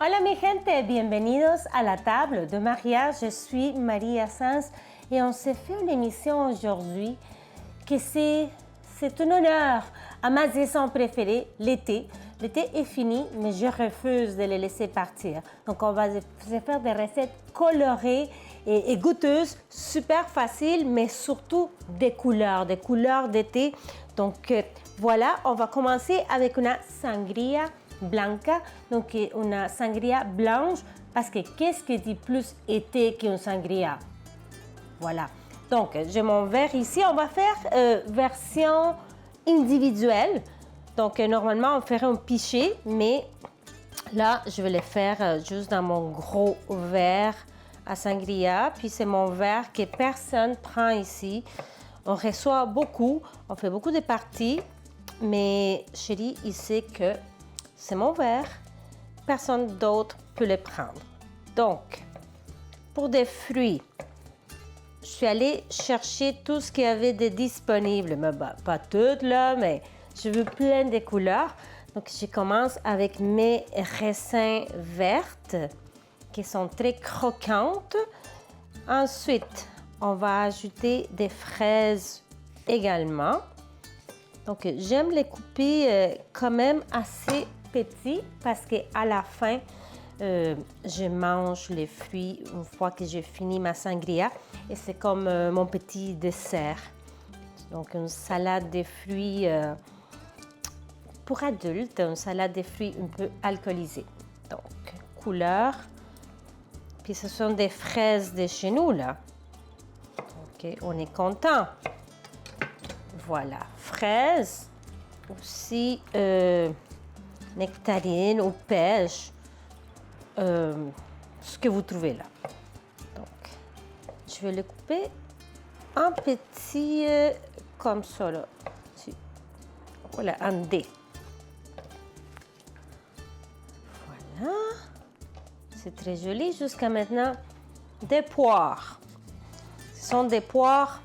Hola mi gente, bienvenidos à la table de mariage. Je suis Maria Sanz et on s'est fait une émission aujourd'hui que c'est un honneur à ma saison préférée, l'été. L'été est fini, mais je refuse de le laisser partir. Donc on va se faire des recettes colorées et goûteuses, super faciles, mais surtout des couleurs d'été. Donc voilà, on va commencer avec une sangria blanca, donc une sangria blanche, parce que qu'est-ce qui dit plus été qu'une sangria? Voilà. Donc, j'ai mon verre ici. On va faire version individuelle. Donc, normalement, on ferait un pichet, mais là, je vais le faire juste dans mon gros verre à sangria. Puis, c'est mon verre que personne prend ici. On reçoit beaucoup, on fait beaucoup de parties, mais chérie, il sait que c'est mon verre, personne d'autre peut le prendre. Donc, pour des fruits, je suis allée chercher tout ce qu'il y avait de disponible. Mais pas tout là, mais je veux plein de couleurs. Donc, je commence avec mes raisins vertes qui sont très croquantes. Ensuite, on va ajouter des fraises également. Donc, j'aime les couper quand même assez petits parce qu'à la fin, je mange les fruits une fois que j'ai fini ma sangria et c'est comme mon petit dessert. Donc, une salade de fruits pour adultes, une salade de fruits un peu alcoolisée. Donc, couleur. Puis, ce sont des fraises de chez nous, là. OK, on est content. Voilà, fraises, aussi nectarines ou pêche, ce que vous trouvez là. Donc, je vais le couper en petits, comme ça là. Voilà, en dés. Voilà, c'est très joli jusqu'à maintenant. Des poires. Ce sont des poires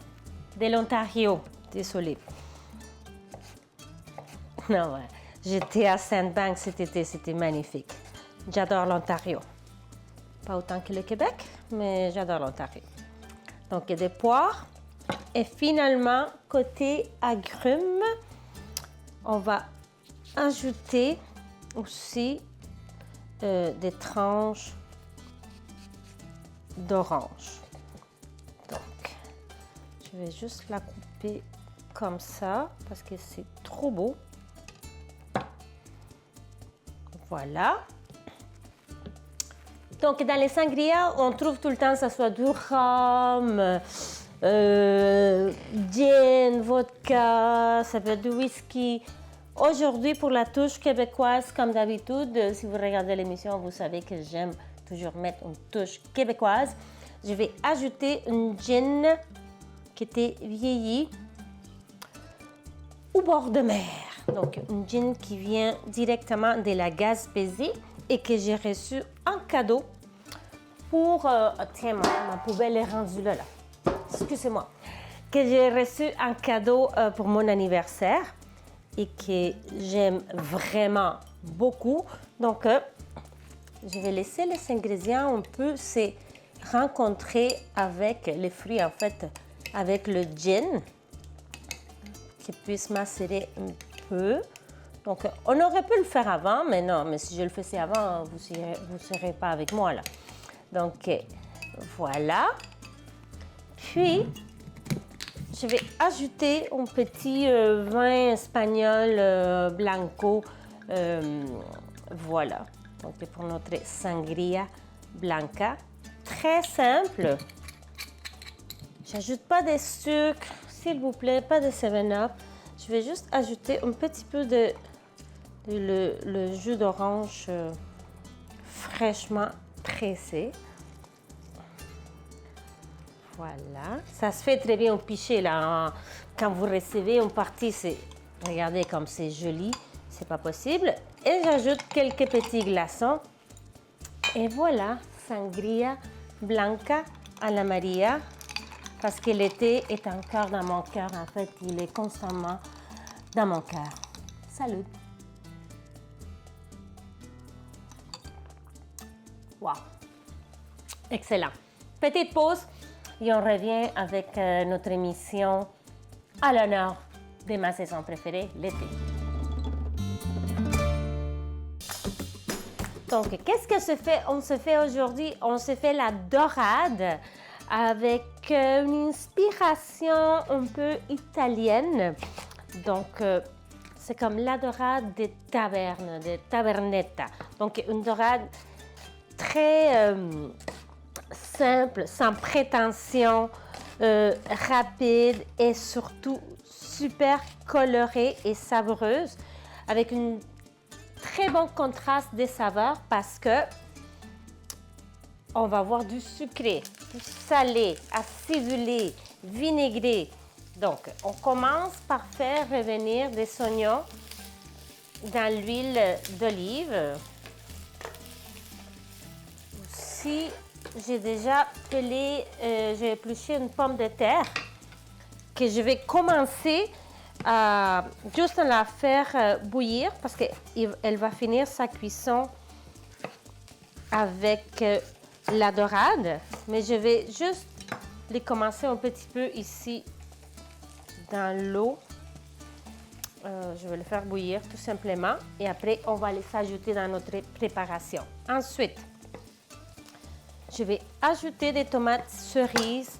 de l'Ontario. Désolée. Non, ouais. J'étais à Sandbank cet été, c'était magnifique. J'adore l'Ontario. Pas autant que le Québec, mais j'adore l'Ontario. Donc, des poires. Et finalement, côté agrumes, on va ajouter aussi des tranches d'orange. Donc, je vais juste la couper comme ça parce que c'est trop beau. Voilà. Donc dans les sangria, on trouve tout le temps que ça soit du rhum, gin, vodka, ça peut être du whisky. Aujourd'hui, pour la touche québécoise, comme d'habitude, si vous regardez l'émission, vous savez que j'aime toujours mettre une touche québécoise. Je vais ajouter une gin qui était vieillie au bord de mer. Donc, une gin qui vient directement de la Gaspésie et que j'ai reçu en cadeau pour... tiens, ma poubelle est rendue là. Excusez-moi. Que j'ai reçu en cadeau pour mon anniversaire et que j'aime vraiment beaucoup. Donc, je vais laisser les ingrédients un peu se rencontrer avec les fruits, en fait, avec le gin, qui puisse macérer un peu. Donc, on aurait pu le faire avant, mais non, mais si je le faisais avant, vous ne serez pas avec moi, là. Donc, voilà. Puis, je vais ajouter un petit vin espagnol blanco. Voilà. Donc, pour notre sangria blanca. Très simple. J'ajoute pas de sucre, s'il vous plaît, pas de 7-Up. Je vais juste ajouter un petit peu de le jus d'orange fraîchement pressé. Voilà. Ça se fait très bien au pichet, là. Hein. Quand vous recevez une partie, c'est... Regardez comme c'est joli. C'est pas possible. Et j'ajoute quelques petits glaçons. Et voilà, sangria blanca à la Maria. Parce que l'été est encore dans mon cœur. En fait, il est constamment dans mon cœur. Salut! Wow! Excellent. Petite pause et on revient avec notre émission à l'honneur de ma saison préférée, l'été. Donc, qu'est-ce que on se fait aujourd'hui? On se fait la dorade avec une inspiration un peu italienne. Donc, c'est comme la dorade des tavernes, des tavernetta. Donc, une dorade très simple, sans prétention, rapide et surtout super colorée et savoureuse, avec un très bon contraste des saveurs parce que on va avoir du sucré, du salé, acidulé, vinaigré. Donc, on commence par faire revenir des oignons dans l'huile d'olive. Aussi, j'ai déjà pelé, j'ai épluché une pomme de terre que je vais commencer à juste la faire bouillir parce qu'elle va finir sa cuisson avec la dorade. Mais je vais juste les commencer un petit peu ici dans l'eau. Je vais le faire bouillir tout simplement et après on va les ajouter dans notre préparation. Ensuite, je vais ajouter des tomates cerises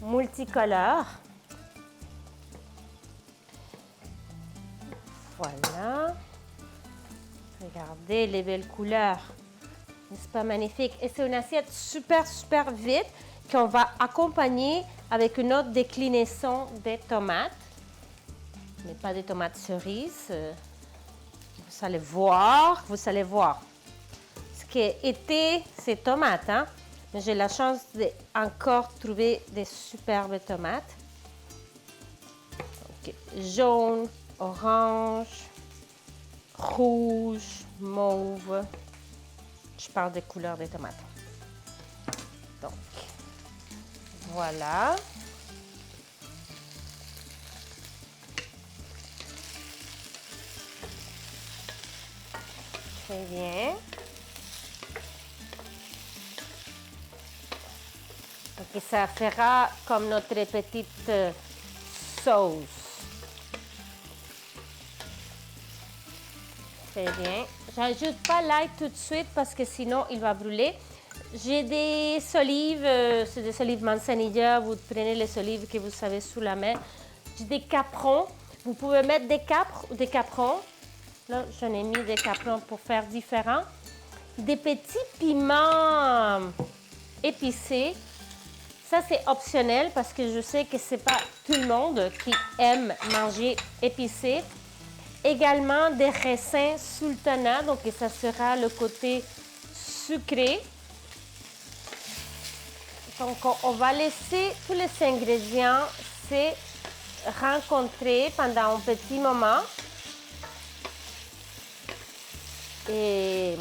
multicolores. Voilà. Regardez les belles couleurs. N'est-ce pas magnifique? Et c'est une assiette super, super vite qu'on va accompagner avec une autre déclinaison des tomates. Mais pas des tomates cerises. Vous allez voir, Ce qui était ces tomates, hein? Mais j'ai la chance d'encore trouver des superbes tomates. Donc, jaune, orange, rouge, mauve. Je parle des couleurs des tomates. Donc, voilà. Très bien. Donc, ça fera comme notre petite sauce. Très bien. J'ajoute pas l'ail tout de suite parce que sinon il va brûler. J'ai des olives, c'est des olives manzanilla. Vous prenez les olives que vous avez sous la main. J'ai des caprons. Vous pouvez mettre des capres ou des caprons. Là, j'en ai mis des caprons pour faire différent. Des petits piments épicés. Ça, c'est optionnel parce que je sais que c'est pas tout le monde qui aime manger épicé. Également des raisins sultana, donc ça sera le côté sucré. Donc, on va laisser tous les ingrédients se rencontrer pendant un petit moment. Et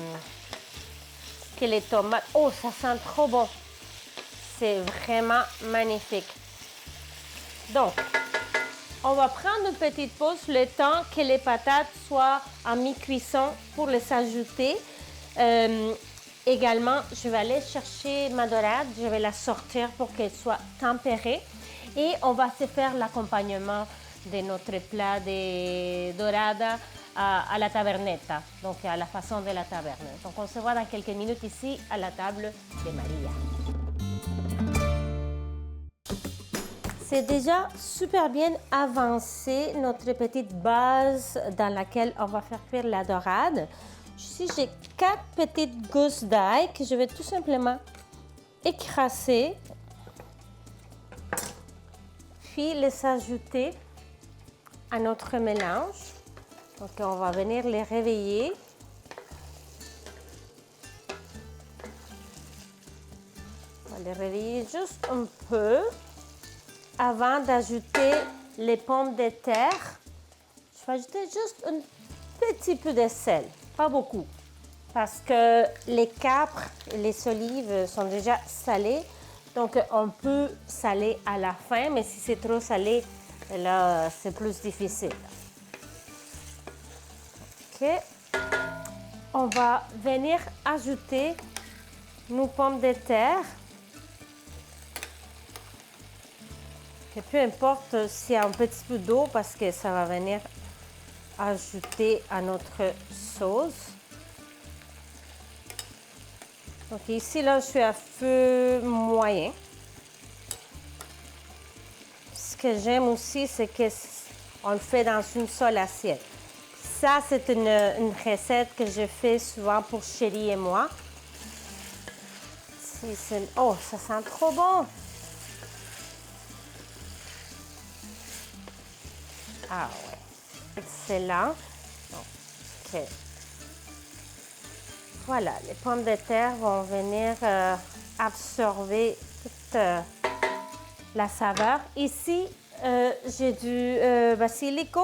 que les tomates... Oh, ça sent trop bon! C'est vraiment magnifique. Donc, on va prendre une petite pause le temps que les patates soient en mi-cuisson pour les ajouter. Également, je vais aller chercher ma dorade. Je vais la sortir pour qu'elle soit tempérée. Et on va se faire l'accompagnement de notre plat de dorada à la tavernetta, donc à la façon de la taverne. Donc, on se voit dans quelques minutes ici à la table de Maria. C'est déjà super bien avancé notre petite base dans laquelle on va faire cuire la dorade. Ici, j'ai 4 petites gousses d'ail que je vais tout simplement écraser, puis les ajouter à notre mélange. Donc, on va venir les réveiller. On va les réveiller juste un peu avant d'ajouter les pommes de terre. Je vais ajouter juste un petit peu de sel, pas beaucoup, parce que les capres et les olives sont déjà salés. Donc, on peut saler à la fin, mais si c'est trop salé, là, c'est plus difficile. OK. On va venir ajouter nos pommes de terre. Et peu importe s'il y a un petit peu d'eau parce que ça va venir ajouter à notre sauce. Donc ici, là, je suis à feu moyen. Ce que j'aime aussi, c'est qu'on le fait dans une seule assiette. Ça, c'est une recette que je fais souvent pour Chérie et moi. Oh, ça sent trop bon! Ah ouais, excellent. OK. Voilà, les pommes de terre vont venir absorber toute la saveur. Ici, j'ai du basilic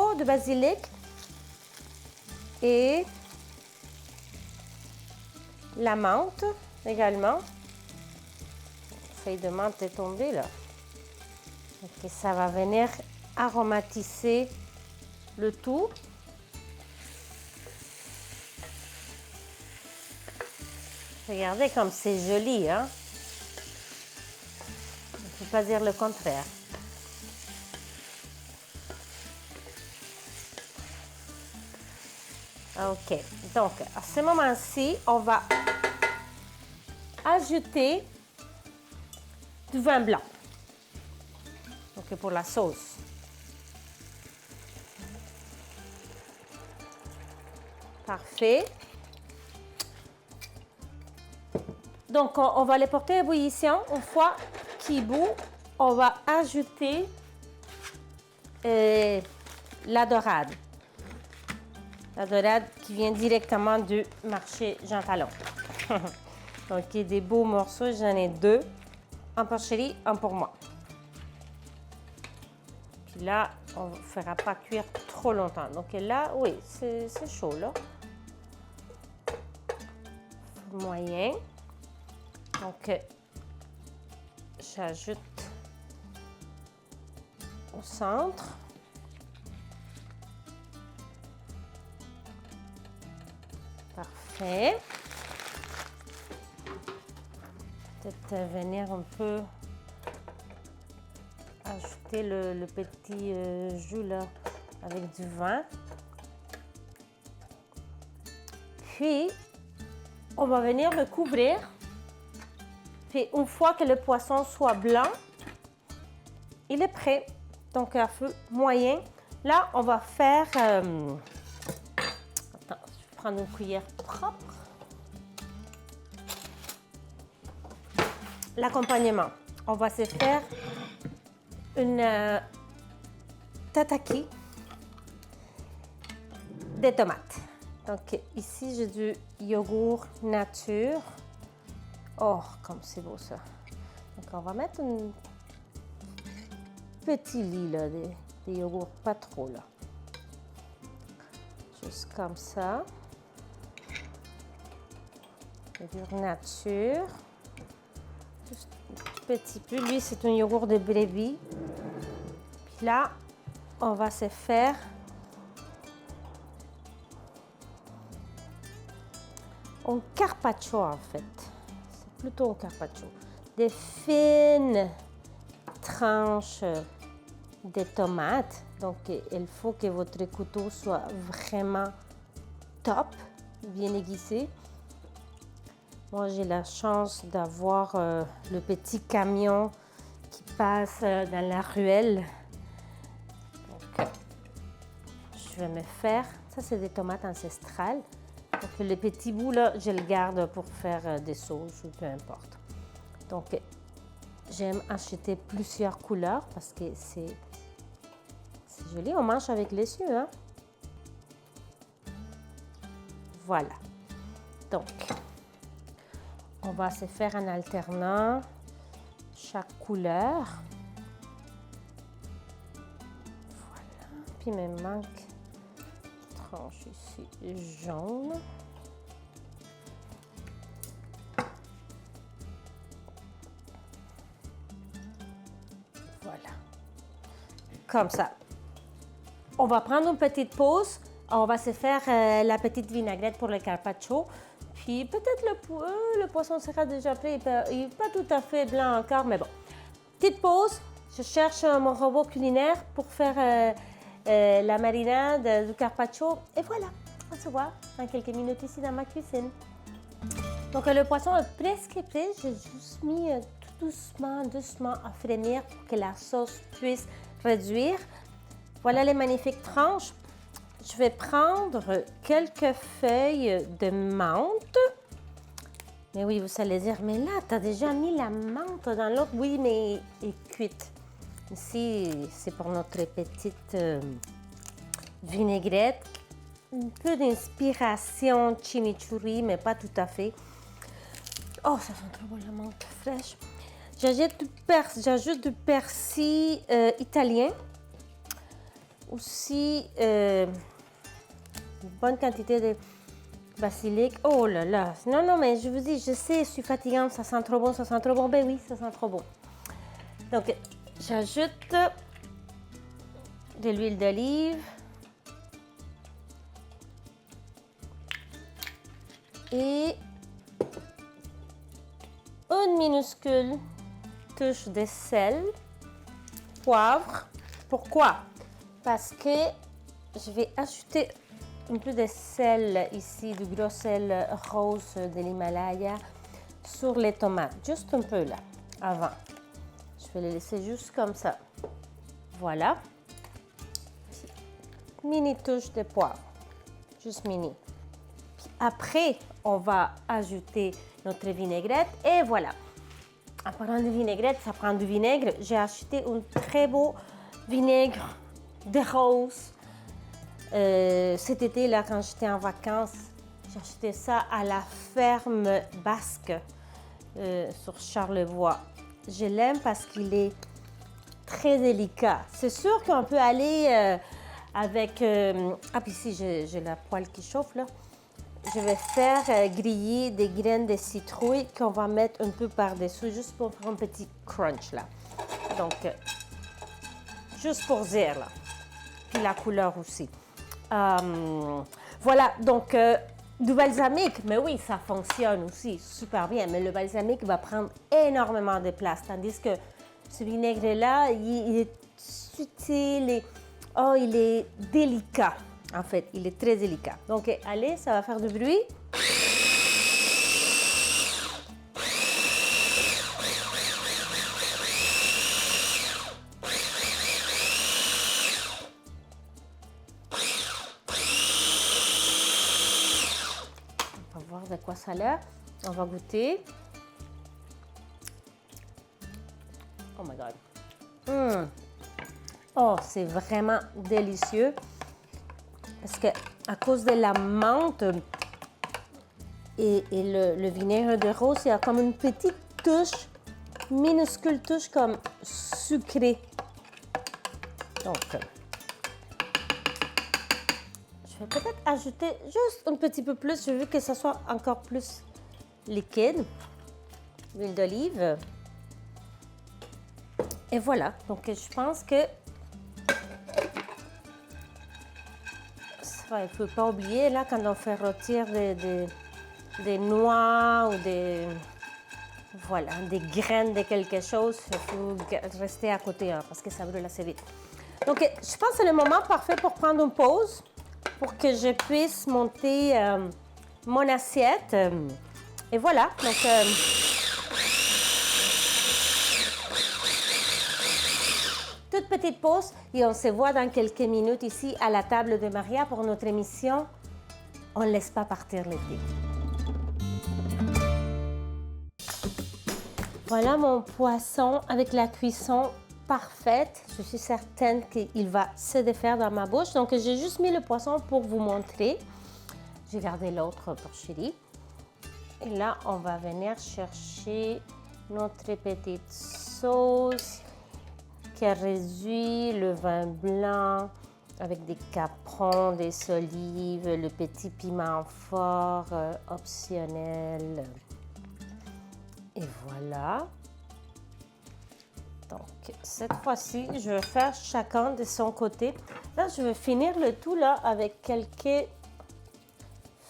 et la menthe également. La feuille de menthe est tombée là. Et ça va venir aromatiser le tout. Regardez comme c'est joli, hein? On ne peut pas dire le contraire. OK. Donc, à ce moment-ci, on va ajouter du vin blanc. Donc, pour la sauce. Parfait. Donc, on va les porter à ébullition. Une fois qu'ils bout, on va ajouter la dorade. La dorade qui vient directement du marché Jean Talon. Donc, il y a des beaux morceaux. J'en ai 2. Un pour Chérie, un pour moi. Puis là, on ne fera pas cuire trop longtemps. Donc là, oui, c'est chaud, là. Moyen. Donc, j'ajoute au centre. Parfait. Peut-être venir un peu ajouter le petit jus là avec du vin. Puis, on va venir le couvrir. Puis, une fois que le poisson soit blanc, il est prêt. Donc, à feu moyen. Là, on va faire... Attends, je vais prendre une cuillère propre. L'accompagnement. On va se faire une tataki de tomates. Donc, ici, j'ai du yogourt nature. Oh, comme c'est beau ça. Donc, on va mettre un petit lit là, de yogourt, pas trop là. Juste comme ça. Yogourt nature. Juste un petit peu. Lui, c'est un yogourt de brebis. Puis là, on va se faire un carpaccio en fait. C'est plutôt un carpaccio. Des fines tranches de tomates. Donc, il faut que votre couteau soit vraiment top, bien aiguisé. Moi, j'ai la chance d'avoir le petit camion qui passe dans la ruelle. Donc, je vais me faire... Ça, c'est des tomates ancestrales. Donc, le petit bout, là, je le garde pour faire des sauces ou peu importe. Donc, j'aime acheter plusieurs couleurs parce que c'est joli. On mange avec les yeux, hein? Voilà. Donc, on va se faire en alternant chaque couleur. Voilà. Puis, il me manque une tranche ici jaune. Voilà. Comme ça. On va prendre une petite pause. on va se faire la petite vinaigrette pour le carpaccio. Puis peut-être le poisson sera déjà prêt. Il n'est pas tout à fait blanc encore, mais bon. Petite pause. Je cherche mon robot culinaire pour faire la marinade du carpaccio. Et voilà, on se voit dans quelques minutes ici dans ma cuisine. Donc le poisson est presque prêt. J'ai juste mis tout doucement à frémir pour que la sauce puisse réduire. Voilà les magnifiques tranches. Je vais prendre quelques feuilles de menthe. Mais oui, vous allez dire, mais là, tu as déjà mis la menthe dans l'autre. Oui, mais elle est cuite. Ici, c'est pour notre petite vinaigrette. Un peu d'inspiration chimichurri, mais pas tout à fait. Oh, ça sent trop bon la menthe fraîche. J'ajoute du persil italien. Aussi, une bonne quantité de basilic. Oh là là. Non, mais je vous dis, je sais, je suis fatigante. Ça sent trop bon, ça sent trop bon. Ben oui, ça sent trop bon. Donc, j'ajoute de l'huile d'olive. Et une minuscule touche de sel, poivre. Pourquoi? Parce que je vais ajouter un peu de sel ici, du gros sel rose de l'Himalaya sur les tomates. Juste un peu là, avant. Je vais les laisser juste comme ça. Voilà. Mini touche de poivre. Juste mini. Après, on va ajouter notre vinaigrette et voilà. En parlant de vinaigrette, ça prend du vinaigre. J'ai acheté un très beau vinaigre de rose. Cet été, là, quand j'étais en vacances, j'ai acheté ça à la ferme basque sur Charlevoix. Je l'aime parce qu'il est très délicat. C'est sûr qu'on peut aller avec... Ah, puis ici, j'ai la poêle qui chauffe, là. Je vais faire griller des graines de citrouille qu'on va mettre un peu par-dessus, juste pour faire un petit crunch, là. Donc, juste pour dire, là. Puis la couleur aussi. Voilà, donc, du balsamique, mais oui, ça fonctionne aussi super bien, mais le balsamique va prendre énormément de place, tandis que ce vinaigre-là, il est subtil et il est délicat. En fait, il est très délicat. Donc, allez, ça va faire du bruit. On va voir de quoi ça a l'air. On va goûter. Oh my God. Oh, c'est vraiment délicieux. Parce que à cause de la menthe et le vinaigre de rose, il y a comme une petite touche, minuscule touche comme sucrée. Donc, je vais peut-être ajouter juste un petit peu plus. Je veux que ça soit encore plus liquide. L'huile d'olive. Et voilà. Donc, je pense que il ne faut pas oublier, là, quand on fait rôtir des noix ou des graines de quelque chose, il faut rester à côté parce que ça brûle assez vite. Donc, je pense que c'est le moment parfait pour prendre une pause pour que je puisse monter mon assiette. Et voilà. Donc, toute petite pause et on se voit dans quelques minutes ici à la table de Maria pour notre émission On ne laisse pas partir l'été. Voilà mon poisson avec la cuisson parfaite. Je suis certaine qu'il va se défaire dans ma bouche. Donc, j'ai juste mis le poisson pour vous montrer. J'ai gardé l'autre pour chérie. Et là, on va venir chercher notre petite sauce qui a réduit le vin blanc avec des caprons, des olives, le petit piment fort optionnel. Et voilà. Donc, cette fois-ci, je vais faire chacun de son côté. Là, je vais finir le tout là avec quelques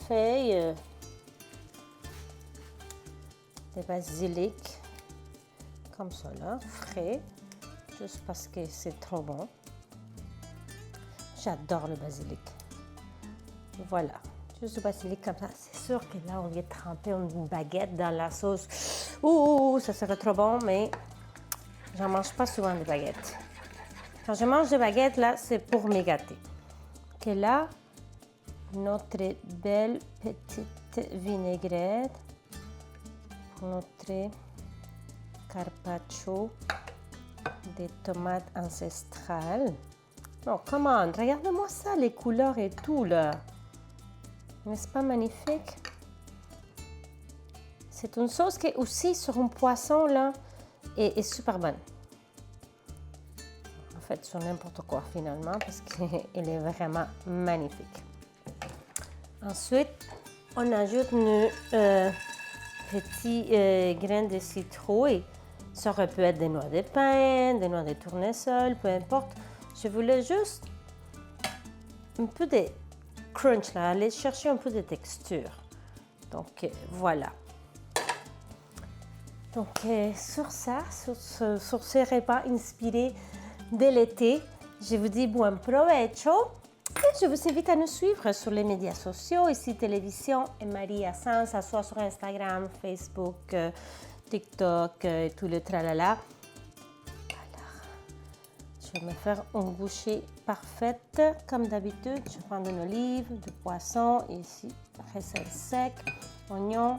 feuilles de basilic, comme ça là, frais, juste parce que c'est trop bon. J'adore le basilic. Voilà, juste le basilic comme ça. C'est sûr que là, on vient tremper une baguette dans la sauce. Ouh, ça serait trop bon, mais j'en mange pas souvent des baguettes. Quand je mange des baguettes, là, c'est pour me gâter. Ok, là, notre belle petite vinaigrette pour notre carpaccio de tomates ancestrales. Oh, comment? Regardez-moi ça, les couleurs et tout, là. N'est-ce pas magnifique? C'est une sauce qui est aussi sur un poisson, là, et super bonne. En fait, sur n'importe quoi, finalement, parce qu'elle est vraiment magnifique. Ensuite, on ajoute nos petits grains de citrouille. Ça aurait pu être des noix de pin, des noix de tournesol, peu importe. Je voulais juste un peu de crunch, là, aller chercher un peu de texture. Donc, voilà. Donc, sur ça, sur ce repas inspiré de l'été, je vous dis buon provecho. Et je vous invite à nous suivre sur les médias sociaux, ici télévision et Maria Sans, soit sur Instagram, Facebook, TikTok et tout le tralala. Je vais me faire une bouchée parfaite. Comme d'habitude, je prends de l'olive, du poisson, ici, raisin sec, oignons,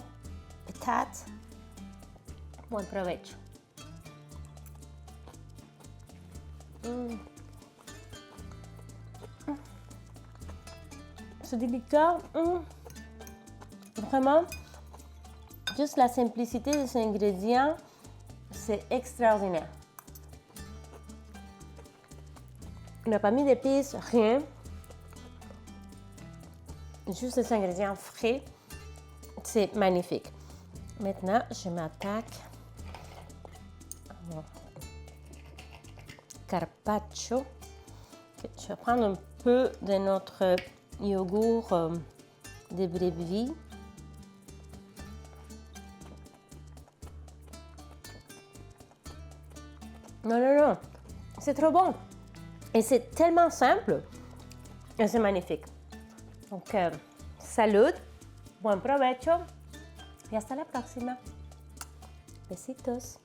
patates. Buon provecho. C'est délicat. Vraiment, juste la simplicité de ces ingrédients, c'est extraordinaire. On n'a pas mis d'épices, rien. Juste des ingrédients frais. C'est magnifique. Maintenant, je m'attaque au carpaccio. Je vais prendre un peu de notre yogourt de brebis. Non, non, non. C'est trop bon. Et c'est tellement simple. Et c'est magnifique. Donc, salud. Buen provecho. Y hasta la próxima. Besitos.